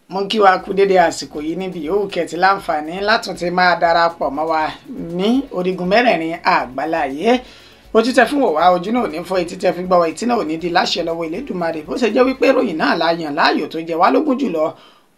mo kí wa kú dédé àsìkò yìí níbi yòówù kẹtì láǹfààní látún ti máa darapọ̀ mọ́ wa ní orígun mẹ́rẹ̀ẹ̀rin àgbáláyé. ojú tẹ́ fún wòwá ojú náà ò ní fọ́, etí tẹ́ fi gbọ́ wa etí náà ò ní di láṣẹ lọ́wọ́ Elédùmarè. bó ṣe jẹ́ wípé ìròyìn náà la yàn láàyò tó jẹ wá lógún jùlọ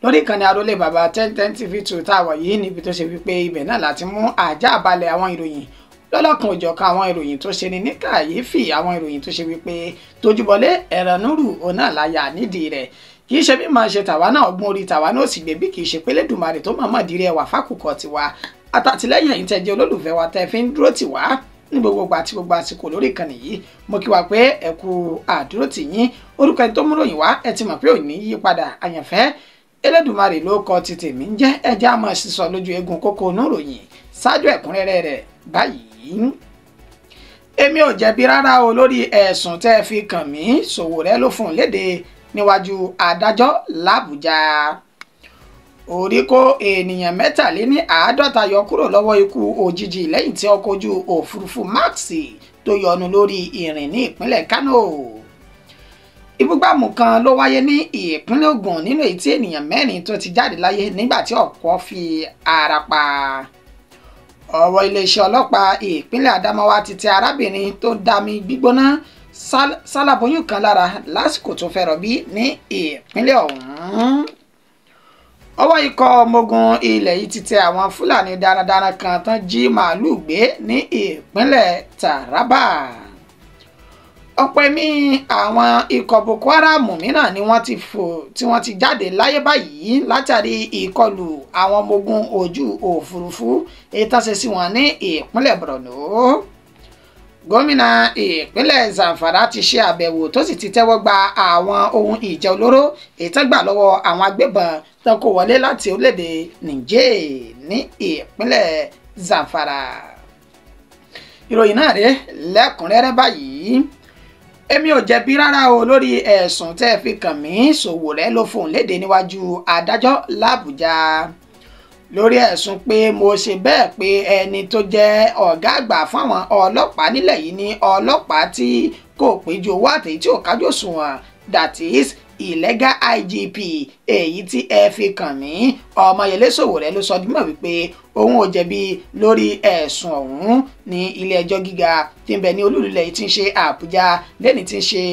lórí ìkànnì Arólé Bàbá 1010 TV2 tá a wà yìí, níbi tó ṣe wípé ibẹ̀ náà láti mú àjà balẹ̀ àwọn ìròyìn lọ́lọ́kan òjọ̀kan, àwọn ìròyìn tó ṣe ní kàyéfì, àwọn ìròyìn tó ṣe wípé tójúbọlé ẹ̀rànúrù òun náà láyà nídìí rẹ̀. kì í ṣe bí máa ṣe tàwa náà, ọgbọ́n orí tàwa náà sì gbé bí kì í ṣe pé Elédùmarè tó mọ̀ọ́mọ̀ dírí ẹwà fákùkọ tiwa àtàtìlẹ́yìn ẹ̀yin tẹ́ jẹ́ olólùfẹ́ wa tẹ́ fi ń dúró tì wá ní gbogbo àti gbogbo àsìkò lórí ìkànnì yìí. mo kí wa pé ẹ kú àdúró tì yín. orúkọ ẹni tó mú ròyìn wá ẹ ti mọ̀ pé ò ní yí padà, àyànfẹ́ Elédùmarè ló kọ ti tèmi ń jẹ́ ẹjẹ́ àmọ́ sísọ lójú eegun kókó onú ròyìn ṣáájú ẹ̀kúnrẹ́rẹ́ rẹ̀ báyìí. èmi ò jẹ̀bi rárá o lórí ẹ̀sùn tẹ́ fi kàn mí, Sowore ló fún un léde níwájú adájọ́ l'Àbújá. orí kó ènìyàn 53 yọ kúrò lọ́wọ́ ikú òjijì lẹ́yìn tí ọkọ̀ ojú òfurufú Max tó yọnu lórí ìrìn ní ìpínlẹ̀ Kano. ìbúgbàmù kan ló wáyé ní ìpínlẹ̀ Ògùn nínú èyí tí ènìyàn 4 tó ti jáde láyé nígbà tí ọ̀pọ̀ fi ara pa. ọwọ́ iléeṣẹ́ ọlọ́pàá ìpínlẹ̀ Adamawa ti tẹ arábìnrin tó dami gbígbóná sálábóyún kan lára lásìkò tó fẹ́ rọbí ní ìpínlẹ̀ ọ̀hún. ọwọ́ ikọ̀ ọmọ ogun ilẹ̀ yìí ti tẹ àwọn Fúlàní darandaran kan tán jí màálù gbé ní ìpínlẹ̀ Taraba. ọ̀pọ̀ ẹ̀mí àwọn ikọ̀ Boko Haram mìíràn ni wọ́n ti jáde láyé báyìí látàrí ìkọlù àwọn ọmọ ogun ojú òfurufú èyí tó ṣe sí wọn ní ìpínlẹ̀ Borno. gómìnà ìpínlẹ̀ Zamfara ti ṣe àbẹ̀wò tó sì ti tẹ́wọ́ gba àwọn ohun ìjà olóró èyí tó gbà lọ́wọ́ àwọn agbébọn tó kó wọlé láti orílẹ̀-èdè Niger ní ìpínlẹ̀ Zamfara. ìròyìn náà rèé lẹ́kùnrẹ́rẹ́ báyìí. èmi ò jẹ̀bi rárá o lórí ẹ̀sùn tẹ́ fi kàn mí, Sowore ló fòun léde níwájú adájọ́ l'Àbújá lórí ẹ̀sùn pé mo ṣe bẹ́ẹ̀ pé ẹni tó jẹ́ ọ̀gá àgbà fún àwọn ọlọ́pàá nílẹ̀ yìí ní ọlọ́pàá tí kò péjú owó àtẹ̀yí tí ò kájú òṣùwọ̀n, that is illegal IGP èyí tí ẹ fi kàn mí. Ọmọyẹlé Sowore ló sọ dímọ̀ wípé òun ò jẹ̀bi lórí ẹ̀sùn ọ̀hún ní ilé ẹjọ́ gíga tí ń bẹ ní olúlulẹ̀ yìí tí ń ṣe Àbújá lẹ́ni tí ń ṣe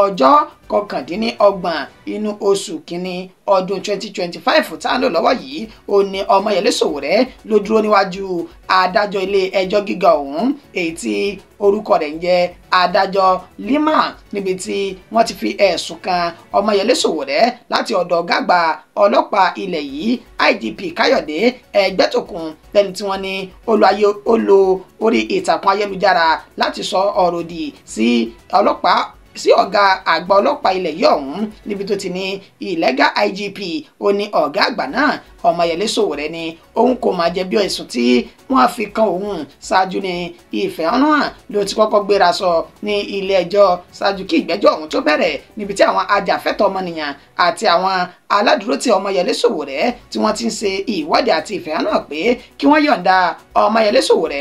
ọjọ́ 29 inú oṣù kínní ọdún 2025 tá à ń lò lọ́wọ́ yìí. ó ní Ọmọyẹlé Sowore ló dúró níwájú adájọ́ ilé ẹjọ́ gíga ọ̀hún èyí tí orúkọ rẹ̀ ń jẹ́ adájọ́ Liman, níbi tí wọ́n ti fi ẹ̀sùn kan Ọmọyẹlé Sowore láti ọ̀dọ̀ ọ̀gá àgbà ọlọ́pàá ilẹ̀ yìí IGP Káyọ̀dé Ẹgbẹ́tókun, lẹ́ni tí wọ́n ní ó lo orí ìtàkùn ayélujára láti sọ ọ̀rọ̀ òdì sí ọ̀gá àgbà ọlọ́pàá ilẹ̀ yìí ọ̀hún, níbi tó ti ní illegal IGP. ó ní ọ̀gá àgbà náà Ọmọyẹlé Sowore ní òun kò máa jẹ̀bi ẹ̀sùn tí wọ́n fi kan òun. ṣáájú ní ìfẹ̀hónúhàn ló ti kọ́kọ́ gbéra sọ ní ilé ẹjọ́ ṣáájú kí ìgbẹ́jọ́ ọ̀hún tó bẹ̀rẹ̀, níbi tí àwọn ajàfẹ́tọ̀ọ́ ọmọnìyàn àti àwọn aládùúró ti Ọmọyẹlé Sowore tí wọ́n ti ń ṣe ìwọ́de àti ìfẹ̀hónúhàn pé kí wọ́n yọ̀ǹda Ọmọyẹlé Sowore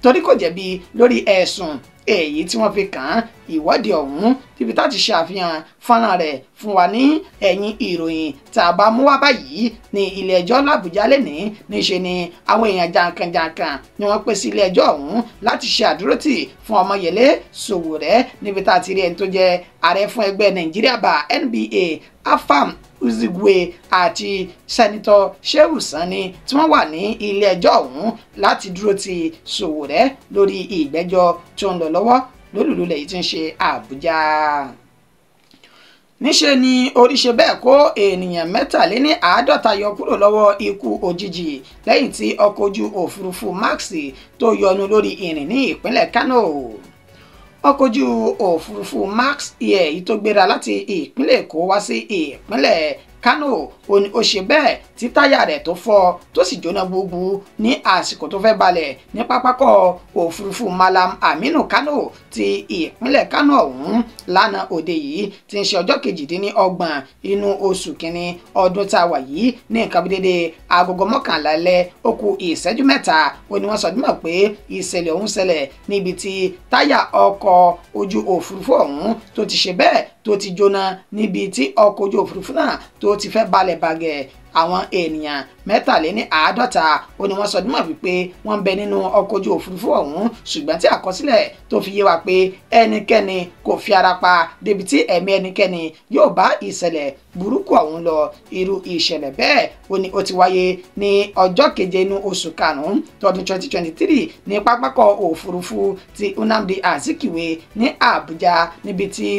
torí kò jẹ̀bi lórí ẹ̀sùn èyí tí wọ́n fi kàn án. ìwọ́de ọ̀hún tíbi tá ti ṣe àfihàn fọ́nrán rẹ̀ fún wa ní ẹ̀yìn ìròyìn tá a bá mú wá báyìí ní ilé ẹjọ́ l'Àbújá lẹ́nìí. níṣe ni àwọn èèyàn jàǹkànjàǹkàn ni wọ́n pè sí ilé ẹjọ́ ọ̀hún láti ṣe àdúrótì fún Ọmọyẹlé Sowore, níbi tá a ti rí ẹni tó jẹ́ ààrẹ fún ẹgbẹ́ Nigeria Bar NBA Afam Uzigwe àti sẹ́nitọ́ Shehu Sani tí wọ́n wà ní ilé ẹjọ́ ọ̀hún láti dúró ti Sowore lórí ìgbẹ́jọ́ tó ń lọ lọ́wọ́ lólùlulẹ̀ yìí tí ń ṣe Àbújá. níṣe ni orí ṣe bẹ́ẹ̀ kó ènìyàn 53 yọ kúrò lọ́wọ́ ikú òjijì lẹ́yìn tí ọkọ̀ ojú òfurufú Max tó yọnu lórí ìrìn ní ìpínlẹ̀ Kano. ọkọ̀ ojú òfurufú Max èyí tó gbéra láti ìpínlẹ̀ Èkó wá sí ìpínlẹ̀ Kano ó ṣe bẹ́ẹ̀ tí táyà rẹ̀ tó fọ́ tó sì jóná gbogbo ní àsìkò tó fẹ́ balẹ̀ ní pápákọ̀ òfurufú Malam Aminu Kano ti ìpínlẹ̀ Kano ọ̀hún lánàá òde yìí tí ń ṣe ọjọ́ 28 inú oṣù kínní ọdún tá a wà yìí ní nǹkan bí dédé agogo 11 alẹ́ ó kù ìṣẹ́jú 3 ó ní wọ́n sọ dímọ̀ pé ìṣẹ̀lẹ̀ ọ̀hún ṣẹlẹ̀ níbi tí táyà ọkọ̀ ojú òfurufú ọ̀hún tó ti ṣe bẹ́ẹ̀ tó ti jóná níbi tí ọkọ̀ ojú òfurufú náà tó ti fẹ́ balẹ̀ bàgẹ́ àwọn ènìyàn 53 ó ní wọ́n sọ dímọ̀ wípé wọ́n ń bẹ nínú ọkọ̀ ojú òfurufú ọ̀hún ṣùgbọ́n tí àkọsílẹ̀ tó fi yé wa pé ẹnikẹ́ni kò fi ara pa débi tí ẹ̀mí ẹnikẹ́ni yóò bá ìṣẹ̀lẹ̀ burúkú ọ̀hún lọ. Irú ìṣẹ̀lẹ̀ bẹ́ẹ̀ ó ní ó ti wáyé ní ọjọ́ 7 inú oṣù karùn-ún tọdún 2023 ní pápákọ̀ òfurufú ti Nnamdi Azikiwe ní Àbújá níbi tí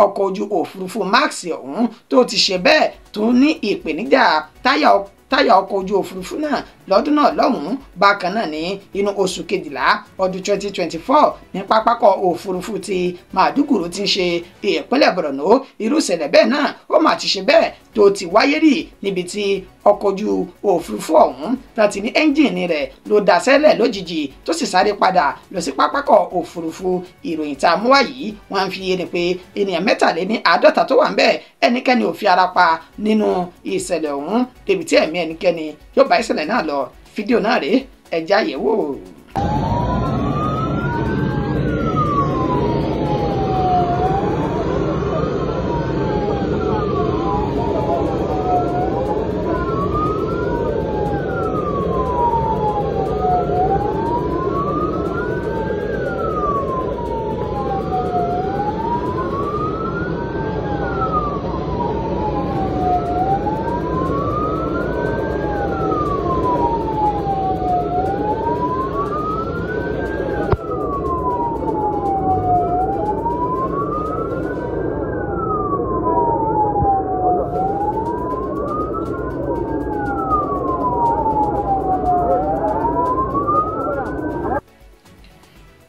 ọkọ̀ ojú òfurufú Max ọ̀hún tó ti ṣe bẹ́ẹ̀ tó ní ìpèníjà táyà ọkọ̀ ojú òfurufú náà lọ́dún náà lọ́hùn-ún. Bákan náà ní inú oṣù kejìlá ọdún 2024 ní pápákọ̀ òfurufú ti Maiduguri tí ń ṣe ìpínlẹ̀ Borno irú ìṣẹ̀lẹ̀ bẹ́ẹ̀ náà ó mà ti ṣe bẹ́ẹ̀ tó ti wáyé rí níbi tí ọkọ̀ ojú òfurufú ọ̀hún láti ní ẹ́ńjìnì rẹ̀ ló daṣẹ́lẹ̀ lójijì tó sì sáré padà lọ sí pápákọ̀ òfurufú. Ìròyìn tá a mú wá yìí wọ́n fi yé ni pé ènìyàn 53 tó wà ń bẹ̀ ẹnikẹ́ni ò fi ara pa nínú ìṣẹ̀lẹ̀ ọ̀hún débi tí ẹ̀mí ẹnikẹ́ni yóò bá ìṣẹ̀lẹ̀ náà lọ. Fídíò náà rèé ẹ já yẹ̀ wò.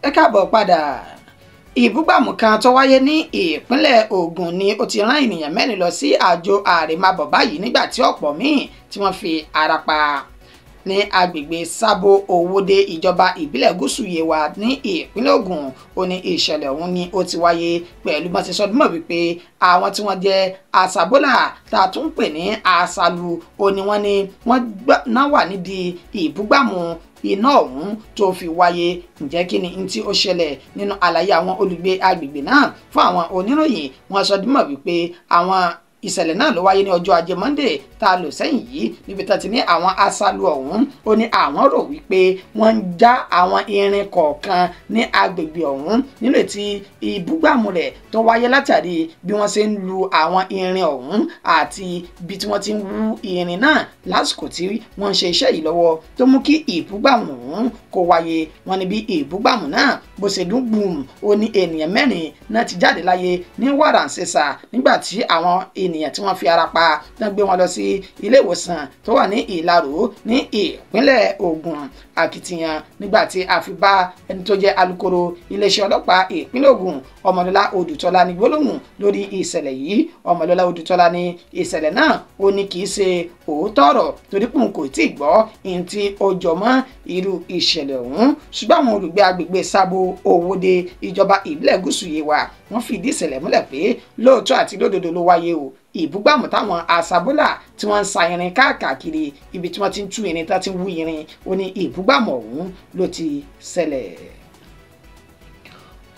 Ẹ káàbọ̀ padà. Ìbúgbàmù kan tó wáyé ní ìpínlẹ̀ Ògùn ni ó ti rán ènìyàn 4 lọ sí àjò àrèmábọ̀ báyìí nígbà tí ọ̀pọ̀ míì tí wọ́n fi ara pa ní agbègbè Sábó Owódé ìjọba ìbílẹ̀ Gúúsù Yewa ní ìpínlẹ̀ Ògùn. Ó ní ìṣẹ̀lẹ̀ ọ̀hún ni ó ti wáyé pẹ̀lú bọ́n ti sọ dímọ̀ wípé àwọn tí wọ́n jẹ́ àṣàbólà tá a tún pè ní àṣàlù ó ní wọ́n ní wọ́n náà wà nídìí ìbúgbàmù iná ọ̀hún tó fi wáyé. Ǹjẹ́ kí ni tí ó ṣẹlẹ̀ nínú àlàyé àwọn olùgbé agbègbè náà fún àwọn oníròyìn? Wọ́n sọ dímọ̀ wípé àwọn ìṣẹ̀lẹ̀ náà ló wáyé ní ọjọ́ ajé Monday tá a lò sẹ́yìn yìí níbi tá ti ní àwọn aṣáálú ọ̀hún ó ní àwọn rò wípé wọ́n ń já àwọn irin kọ̀ọ̀kan ní agbègbè ọ̀hún nílò tí ìbúgbàmù rẹ̀ tó wáyé látàrí bí wọ́n ṣe ń lu àwọn irin ọ̀hún àti bí tí wọ́n ti ń wú irin náà lásìkò tí wọ́n ń ṣe iṣẹ́ yìí lọ́wọ́ tó mú kí ìbúgbàmù ọ̀hún kó wáyé. Wọ́n ní bí ìbúgbàmù náà bó ṣe dún gbùm ó ní ènìyàn 4 náà ti jáde láyé ní wàràǹṣeṣà nígbà tí àwọn ènìyàn tí wọ́n fi ara pa tán gbé wọn lọ sí ilé ìwòsàn tó wà ní Ìlaró ní ìpínlẹ̀ Ògùn. Akitiyan nígbà tí a fi bá ẹni tó jẹ́ alukoro iléeṣẹ́ ọlọ́pàá ìpínlẹ̀ Ògùn Ọmọlọ́lá Odùtọ́lá ní gbólóhùn lórí ìṣẹ̀lẹ̀ yìí. Ọmọlọ́lá Odùtọ́lá ní ìṣẹ̀lẹ̀ náà ó ní kì í ṣe òótọ́ ọ̀rọ̀ torí pé òun kò tí ì gbọ́ ìhìn tí ó jọ mọ́ irú ìṣẹ̀lẹ̀ ọ̀hún. Ṣùgbọ́n àwọn olùgbé agbègbè Sábó Owódé ìjọba ìbílẹ̀ Gúúsù Yewa wọ́n fìdí ìṣẹ̀lẹ̀ múlẹ̀ pé lóòótọ́ àti lódodo ló wáyé o. Ìbúgbàmù táwọn àṣàbólà tí wọ́n ń sa irin káàkiri ibi tí wọ́n ti ń tú irin tá ti ń wú irin ó ní ìbúgbàmù ọ̀hún ló ti ṣẹlẹ̀.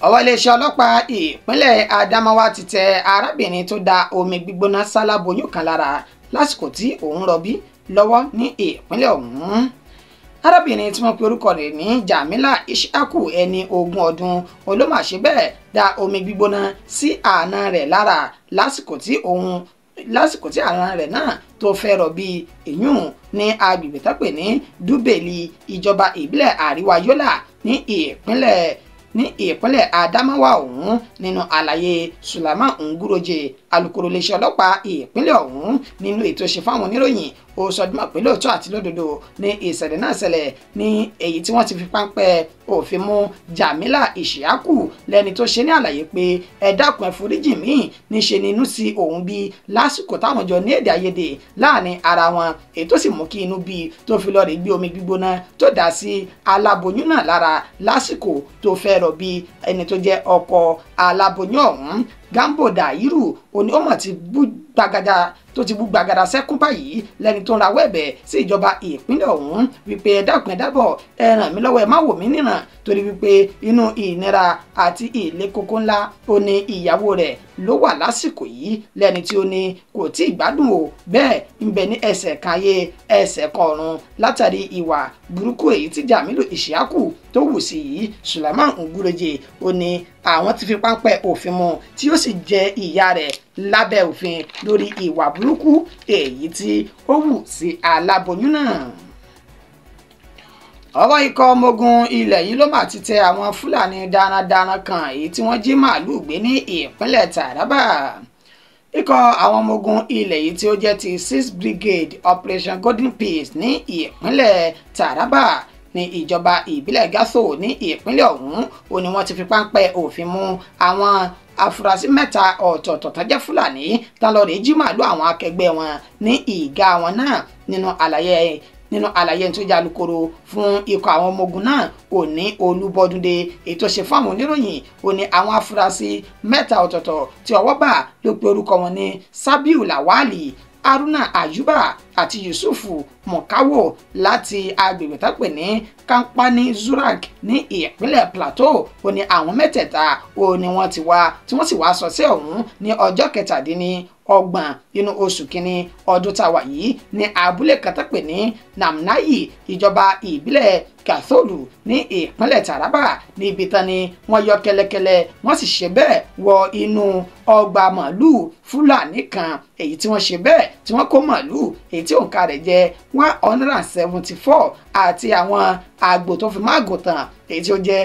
Ọwọ́ iléeṣẹ́ ọlọ́pàá ìpínlẹ̀ Adamawa ti tẹ arábìnrin tó da omi gbígbóná sáláboyún kan lára lásìkò tí òun rọbí lọ́wọ́ ní ìpínlẹ̀ ọ̀hún. Arábìnrin tí wọ́n pe orúkọ rẹ̀ ní Jamila Ishaku ẹni 20 ọdún olómàṣe bẹ́ẹ̀ da omi gbígbóná sí àna rẹ̀ lára lásìkò tí àna rẹ̀ náà tó fẹ́ rọbí èyún ní agbègbè tó pè ní Dúbèlì ìjọba ìbílẹ̀ Àríwá Yólà ní ìpínlẹ̀ Adamawa ọ̀hún. Nínú àlàyé Sulaiman Nguroje alukoro iléeṣẹ́ ọlọ́pàá ìpínlẹ̀ ọ̀hún nínú ètò ṣe fáwọn oníròyìn ó sọ dímọ̀ pé lóòótọ́ àti lódodo ní ìṣẹ̀lẹ̀ náà ṣẹlẹ̀ ní èyí tí wọ́n ti fi páńpẹ́ òfin mú Jamila Ishaku lẹ́ni tó ṣe ní àlàyé pé ẹ dákun ẹ foríjì mí níṣe ni inú sí òun bí lásìkò táwọn jọ ní èdè àìyedè láàrin ara wọn èyí tó sì mú kí inú bí tó fi lọ rè gbé omi gbígbóná tó dà sí aláboyún náà lára lásìkò tó fẹ́ rọbí ẹni tó jẹ́ ọkọ aláboyún ọ̀hún Gambo Dairu òní ó mọ̀ ti bú gbàgàdà tó ti bú gbàgàdà sẹ́kún báyìí lẹ́ni tó ń rawọ́ ẹ̀bẹ̀ sí ìjọba ìpínlẹ̀ ọ̀hún wípé ẹ dákun ẹ dábọ̀ ẹ ràn mí lọ́wọ́ ẹ má wò mí níran torí wípé inú ìnira àti ilé kókó ńlá ó ní ìyàwó rẹ̀ ló wà lásìkò yìí lẹ́ni tí ó ní kò tí ì gbádùn o bẹ́ẹ̀ ń bẹ ní ẹsẹ̀ kan ayé ẹsẹ̀ kan ọ̀run látàrí ìwà burúkú èyí tí Jamilu Ishaku tó wù sí yìí. Sulaiman Nguroje ó ní àwọn ti fi páńpẹ́ òfin mu tí ó sì jẹ ìyà rẹ̀ lábẹ́ òfin lórí ìwà burúkú èyí tí ó wù sí aláboyún náà. Ọwọ́ ikọ̀ ọmọ ogun ilẹ̀ yìí ló mà ti tẹ àwọn Fúlàní darandaran kan èyí tí wọ́n jí màálùú gbé ní ìpínlẹ̀ Taraba. Ikọ̀ àwọn ọmọ ogun ilẹ̀ yìí tí ó jẹ́ ti 6th Brigade Operation Golden Peace ní ìpínlẹ̀ Taraba ní ìjọba ìbílẹ̀ Gaso ní ìpínlẹ̀ ọ̀hún ó ní wọ́n ti fi páńpẹ́ òfin mú àwọn afurasí mẹ́ta ọ̀tọ̀ọ̀tọ̀ tó jẹ́ Fúlàní tán lọ rèé jí màálùú àwọn akẹgbẹ́ wọn ní ìgá wọn náà nínú àlàyé tó jẹ́ alukoro fún ikọ̀ àwọn ọmọ ogun náà Òní Olúbọdúndé ètò ṣe fún àwọn oníròyìn ó ní àwọn afurasí mẹ́ta ọ̀tọ̀ọ̀tọ̀ tí ọwọ́ bà ló pe orúkọ wọn ní Sabiu Lawali, Haruna Ayuba àti Yusufu Mokawo láti agbègbè tó pè ní Kampani Zurak ní ìpínlẹ̀ Plateau ó ní àwọn mẹ́tẹ̀ẹ̀ta ó ní wọ́n ti wá tí wọ́n sì wá sọ sí ọ̀hún ní ọjọ́ 27 inú oṣù kínní ọdún táwa yìí ní abúlé kan tó pè ní Namnayi ìjọba ìbílẹ̀ Katholu ní ìpínlẹ̀ Taraba níbi tán ni wọ́n yọ kẹ́lẹ́kẹ́lẹ́ wọ́n sì ṣe bẹ́ẹ̀ wọ inú ọgbà màálùú Fúlàní kan èyí tí wọ́n ṣe bẹ́ẹ̀ tí wọ́n kó màálùú èyí tí òǹkà rẹ̀ jẹ́ 174 àti àwọn àgbò tó fi máa gùntàn èyí tí ó jẹ́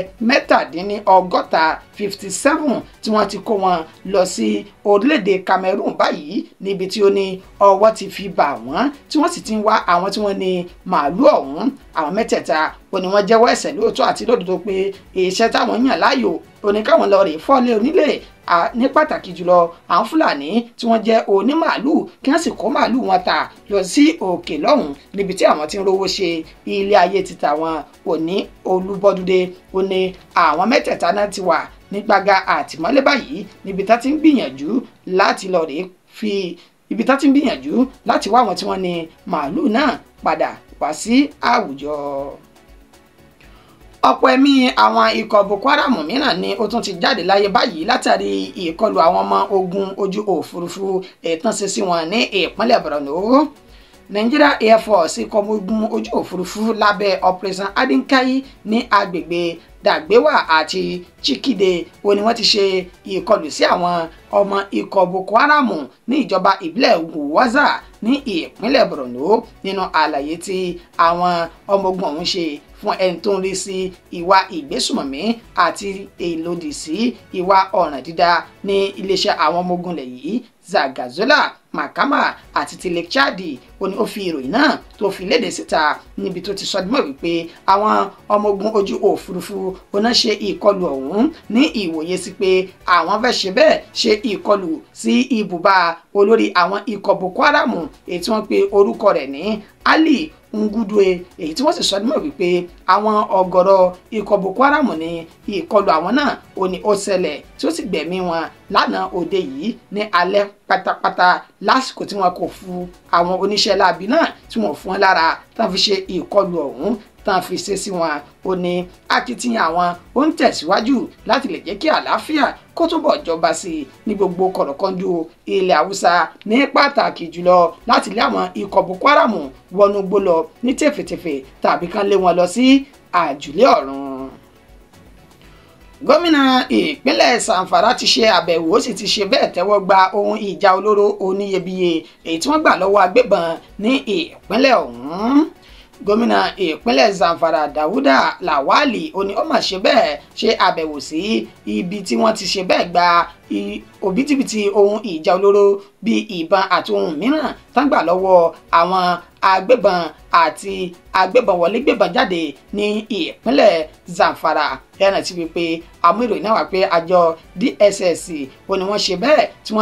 57 tí wọ́n ti kó wọn lọ sí orílẹ̀-èdè Cameroon báyìí níbi tí ó ní ọwọ́ ti fi bà wọ́n tí wọ́n sì ti ń wá àwọn tí wọ́n ní màálùú ọ̀hún. Àwọn mẹ́tẹ̀ẹ̀ta ó ní wọ́n jẹ́wọ́ ẹ̀ṣẹ̀ lóòótọ́ àti lódodo pé iṣẹ́ táwọn yàn láàyò ó ní káwọn lọ rè fọ́lé onílé ní pàtàkì jùlọ àwọn Fúlàní tí wọ́n jẹ́ onímàálù kí wọ́n sì kó màálù wọn tà lọ sí òkè lọ́hùn níbi tí àwọn ti ń rówó ṣe ilé ayé títa wọn. Òní Olúbọdúndé ó ní àwọn mẹ́tẹ̀ẹ̀ta náà ti wà ní gbàgà àtìmọ́lé báyìí níbi tá ti ń gbìyànjú láti lọ rè láti wá àwọn tí wọ́n ní màálù náà padà wá sí àwùjọ. Ọ̀pọ̀ ẹ̀mí àwọn ikọ̀ Boko Haram mìíràn ni ó tún ti jáde láyé báyìí látàrí ìkọlù àwọn ọmọ ogun ojú òfurufú ìtànṣe sí wọn ní ìpínlẹ̀ Borno. Nigeria Air Force ikọ̀ ogun ojú òfurufú lábẹ́ Operation Adinkai ní agbègbè Dagbewa àti Chikide ó ní wọ́n ti ṣe ìkọlù sí àwọn ọmọ ikọ̀ Boko Haram ní ìjọba ìbílẹ̀ Gwoza ní ìpínlẹ̀ Borno. Nínú àlàyé tí àwọn ọmọ ogun ọ̀hún ṣe fún ẹni tó ń rí sí ìwà ìgbésùmọ̀mí àti ìlòdì sí ìwà ọ̀ràn dídá ní iléeṣẹ́ àwọn ọmọ ogun lẹ̀ yìí Zagazola Makama àti tilẹ̀ Chadi ó ní ó fi ìròyìn náà tó fi léde síta níbi tó ti sọ dímọ̀ wípé àwọn ọmọ ogun ojú òfurufú oná ṣe ìkọlù ọ̀hún ní ìwòye sí pé àwọn fẹ́ ṣe bẹ́ẹ̀ ṣe ìkọlù sí ibùba olórí àwọn ikọ̀ Boko Haram èyí tí wọ́n pe orúkọ rẹ̀ ní Ali Ngudue èyí tí wọ́n sì sọ dímọ̀ wípé àwọn ọ̀gọ̀rọ̀ ikọ̀ Boko Haram ní ìkọlù àwọn náà ó ní ó ṣẹlẹ̀ tí ó sì gbẹ̀mí wọn lánàá òde yìí ní alẹ́ pátápátá lásìkò tí wọn kò fún àwọn oníṣẹ́ láabi náà tí wọ́n fún wọn lára tán fi ṣe ìkọlù ọ̀hún tán fi ṣe sí wọn. Ó ní akitiyan àwọn ó ń tẹ̀síwájú láti lè jẹ́ kí àlàáfíà kó túbọ̀ jọba sí i ní gbogbo kọ̀rọ̀kọ́ndú ilẹ̀ Haúsá ní pàtàkì jùlọ láti lé àwọn ikọ̀ Boko Haram wọnú gbó lọ ní tẹ̀fẹ̀tẹ̀fẹ̀ tàbí kán lé wọn lọ sí àjùlé ọ̀run. Gómìnà ìpínlẹ̀ Zamfara ti ṣe àbẹ̀wò ó sì ti ṣe bẹ́ẹ̀ tẹ́wọ́ gba ohun ìjà olóró oníyebíye èyí tí wọ́n gbà lọ́wọ́ agbébọn ní ìpínlẹ̀ ọ̀hún. Gómìnà ìpínlẹ̀ Zamfara Dawuda Lawali ó ní ó mà ṣe bẹ́ẹ̀ ṣe àbẹ̀wò sí ibi tí wọ́n ti ṣe bẹ́ẹ̀ gba òbítíbitì ohun ìjà olóró bíi ìbọn àti ohun mìíràn tán gbà lọ́wọ́ àwọn agbébọn àti agbébọn wọlé gbébọn jáde ní ìpínlẹ̀ Zamfara. ẹ̀ràn ti fi pé àwọn ìròyìn náà wà pé àjọ DSS ó ní wọ́n ṣe bẹ́ẹ̀ tí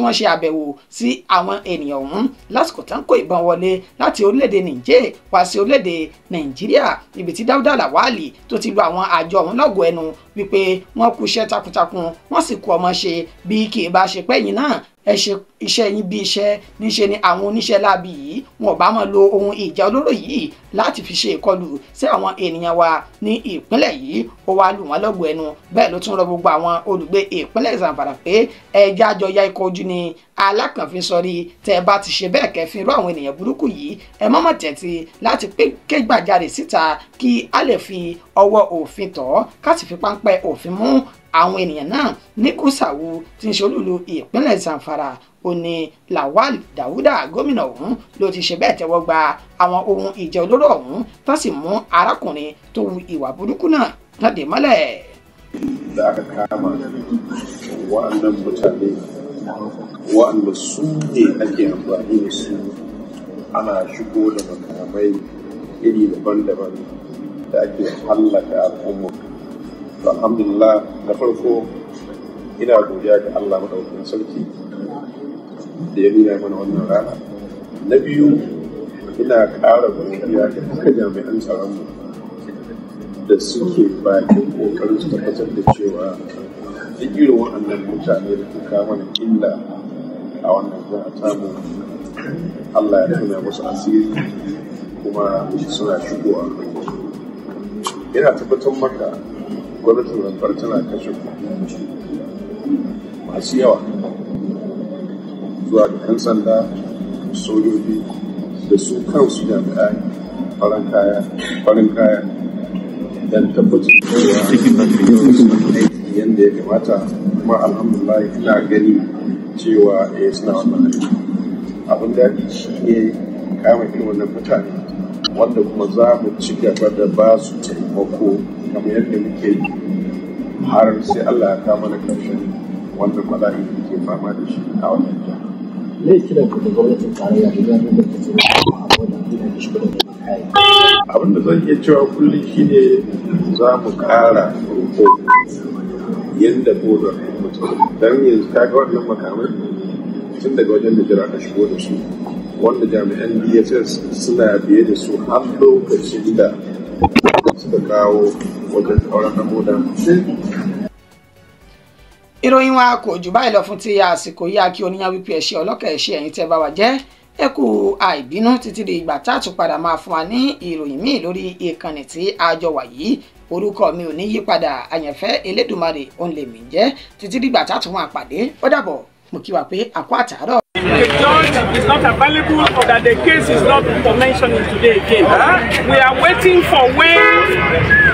wọ́n ṣe àbẹ̀wò sí àwọn ènìyàn ọ̀hún lásìkò tán kó ìbọn wọlé láti orílẹ̀-èdè Niger wá sí orílẹ̀-èdè Nàìjíríà ibi tí Dáúdà Làwálì tó ti lu àwọn àjọ ọ̀hún lọ́gọ̀ọ́ ẹnu wípé wọ́n kú iṣẹ́ takuntakun wọ́n sì kú ọmọ ṣe bí kì í bá ṣe pẹ́yìn náà ẹ ṣe iṣẹ́ yín bí iṣẹ́ níṣe ni àwọn oníṣẹ́ láabi yìí wọn ò bá máa lo ohun ìjà olóró yìí láti fi ṣe ìkọlù sí àwọn ènìyàn wa ní ìpínlẹ̀ yìí ó wá lù wọ́n lọ́gọ̀ọ́ ẹnu bẹ́ẹ̀ ló tún rọ gbogbo àwọn olùgbé ìpínlẹ̀ Zamfara pé ẹja àjọ ya ikọ̀ ojú ni alákànfin sọrí tẹ́ ẹ bá ti ṣe bẹ́ẹ̀ kẹfin rú àwọn ènìyàn burúkú yìí ẹ mọ́mọ́ tẹ̀tì láti ké gbàjarè síta kí a lè fi ọwọ́ òfin tọ́ ká sì fi páńpẹ́ òfin mú àwọn ènìyàn náà ní Gúsàwù tí ń ṣe olúlu ìpínlẹ̀ Zamfara ó ní Lawal Dawuda gómìnà ọ̀hún ló ti ṣe bẹ́ẹ̀ tẹ́wọ́ gba àwọn ohun ìjà olóró ọ̀hún tó sì mú arákùnrin tó hu ìwà burúkú náà jáde mọ́lẹ̀. Da aka kama wa'annan mutane wa'anda su ne ake amfani da su ana shigo da makamai iri daban-daban da ake hallaka al'umma. Alhamdulillah na farko ina godiya ga Allah madaukakin sarki da ya nuna mana wannan rana. Na biyu ina ƙara godiya ga duka jami'an tsaronmu da suke bakin ƙoƙarin su tabbatar da cewa duk irin waɗannan mutane da suka mana illa a wannan jiha tamu Allah ya tuna musu asiri kuma suna shigowa. Ina tabbatar maka gwamnatin Zamfara tana kashe kuɗi masu yawa zuwa ga 'yan sanda, sojoji da su kansu jami'ai farin kaya don tabbatar cewa aiki yadda ya kamata kuma alhamdulillah ina gani cewa suna wannan aiki. Abin daɗi shi ne kama irin wannan mutane wanda kuma za mu ci gaba da ba su taimako kamar yadda muke yi har sai Allah ya kama da ƙarshen wannan bala'i da muke fama da shi a wannan jiha. Me kiran da gwamnatin tarayya da ya nuna da tsaro a wannan gidan shi da kai? Abin da zan iya cewa kullum shine za mu ƙara roƙo yadda bodar mutum don yanzu kaga wannan makamai tun daga wajen da jira ka shigo da su wanda jami'an DSS suna biye da su har lokacin da suka kawo wajen kauran na boda. ìròyìn wa kò jù báyìí lọ fún ti àsìkò yìí akí oníyàn wípé ẹṣẹ ọlọ́kà ẹṣẹ ẹ̀yin tẹ́ bá wa jẹ́ ẹ kú àìbínú títí di ìgbà tá a tún padà máa fún wa ní ìròyìn míì lórí ìkànnì tí a jọ wà yìí orúkọ mi ò ní yípadà àyànfẹ́ Elédùmarè òun lèmi jẹ́ títí di ìgbà tá a tún máa pàdé ó dàbọ̀ mo kí wa pé àkó àtàárọ̀. The judge is not available or that the case is not mentioned today again. We are waiting for when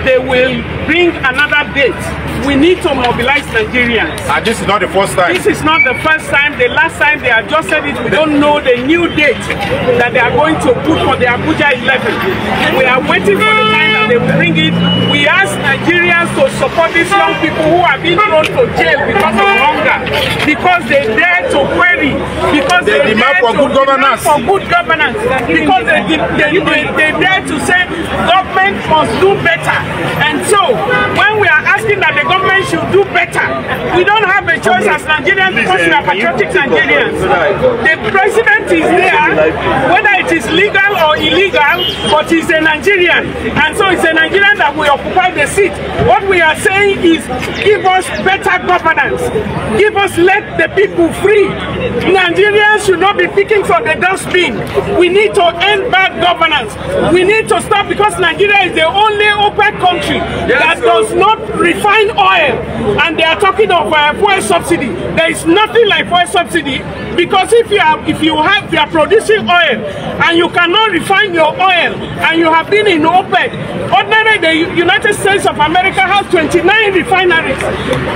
they will bring another date. We need to mobilize Nigerians. And this is not the first time. This is not the first time. The last time they adjusted it, we don't know the new date that they are going to put for the Abuja 11. We are waiting for the time that they will bring it. We ask Nigerians to support these young people who have been thrown to jail because of hunger, because they dare to query, because they demand for good governance. Because they dare to say government must do better. And so when we are asking that the government should do better, we don't have a choice as Nigerians because we are patriotic Nigerians. The president is there, whether it is legal or illegal, but he's a Nigerian. And so it's a Nigerian that will occupy the seat. What we are saying is give us better governance. Let the people free. Nigerians should not be picking from the dustbin. We need to end bad governance. We need to stop because Nigeria is the only open country that does not refine oil. And they are talking of fuel subsidy. There is nothing like fuel subsidy because if you are producing oil and you cannot refine your oil and you have been in OPEC, ordinarily the United States of America has 29 refineries.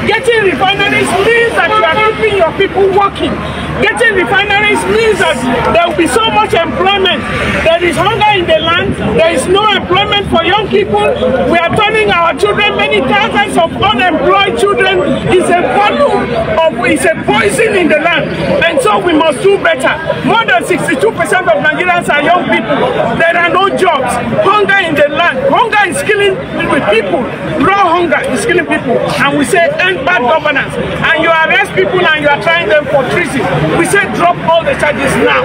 Getting refineries means that you are keeping your people working. Getting refineries means that there will be so much employment. There is hunger in the land. There is no employment for young people. We are turning our children, many thousands of unemployed children. It's a it's a poison in the land. And so we must do better. More than 62% of Nigerians are young people. There are no jobs. Hunger in the land. Hunger is killing people. Raw hunger is killing people. And we say end bad governance. And you arrest people and you are trying them for treason. We say drop all the charges now.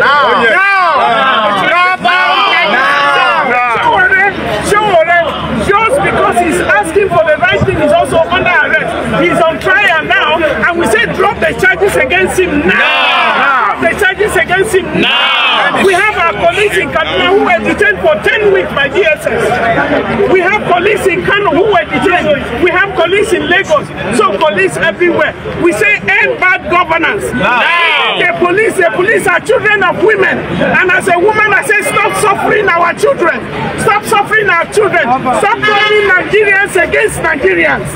Just because he's asking for the right thing, he's also under arrest. He's on trial now, and we say drop the charges against him now. Drop the charges against him now. We have our police in Kaduna who were detained for 10 weeks by DSS. We have police in Kano who were detained. We have police in Lagos. So police everywhere. We say end bad governance. The police are children of women. And as a woman, I say stop suffering our children. Stop suffering our children. Stop turning Nigerians against Nigerians.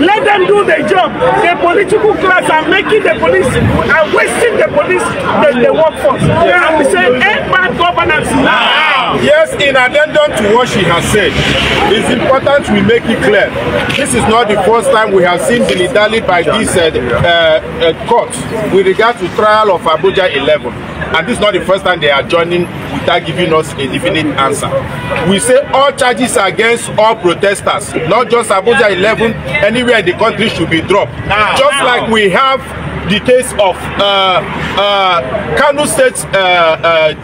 Let them do their job. The political class are making the police, are wasting the police, the workforce. And we say end bad governance now. Yes, in addendum to what she has said, it's important we make it clear. This is not the first time we have seen dilly-dally by this court with regard to trial of Abuja 11. And this is not the first time they are joining without giving us a definite answer. We say all charges against all protesters, not just Abuja 11, anywhere in the country should be dropped. Just like we have the case of Kano State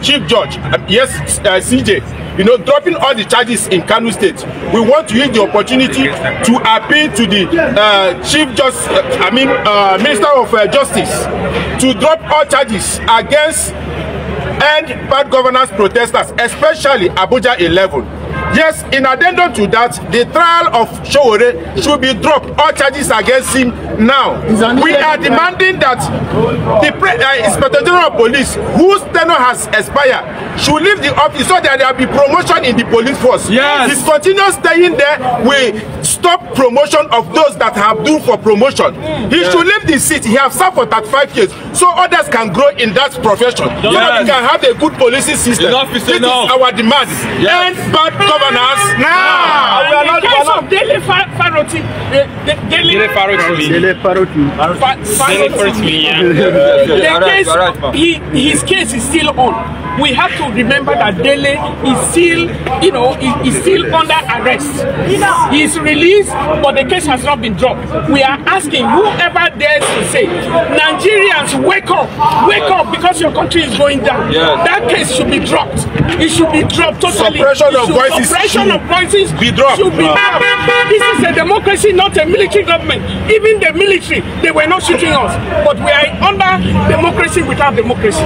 Chief Judge, CJ, you know, dropping all the charges in Kano State. We want to use the opportunity to appeal to the Minister of Justice to drop all charges against and bad governance protesters, especially Abuja 11. Yes, in addendum to that, the trial of Sowore should be dropped. All charges against him now. We are demanding that the Inspector General of Police, whose tenure has expired, should leave the office so that there will be promotion in the police force. Yes. His continuous staying there will stop promotion of those that have due for promotion. He should leave the seat. He has served for 35 years, so others can grow in that profession. So that we can have a good policing system. This is our demand. And bad governance now. In the case of Dele Faroti, his case is still on. We have to remember that Dele is still, is still under arrest. He is released, but the case has not been dropped. We are asking whoever dares to say, Nigerians, wake up, because your country is going down. That case should be dropped. It should be dropped totally. Suppression of voices be dropped. Should be dropped. This is a democracy, not a military government. Even the military, they were not shooting us, but we are under democracy without democracy.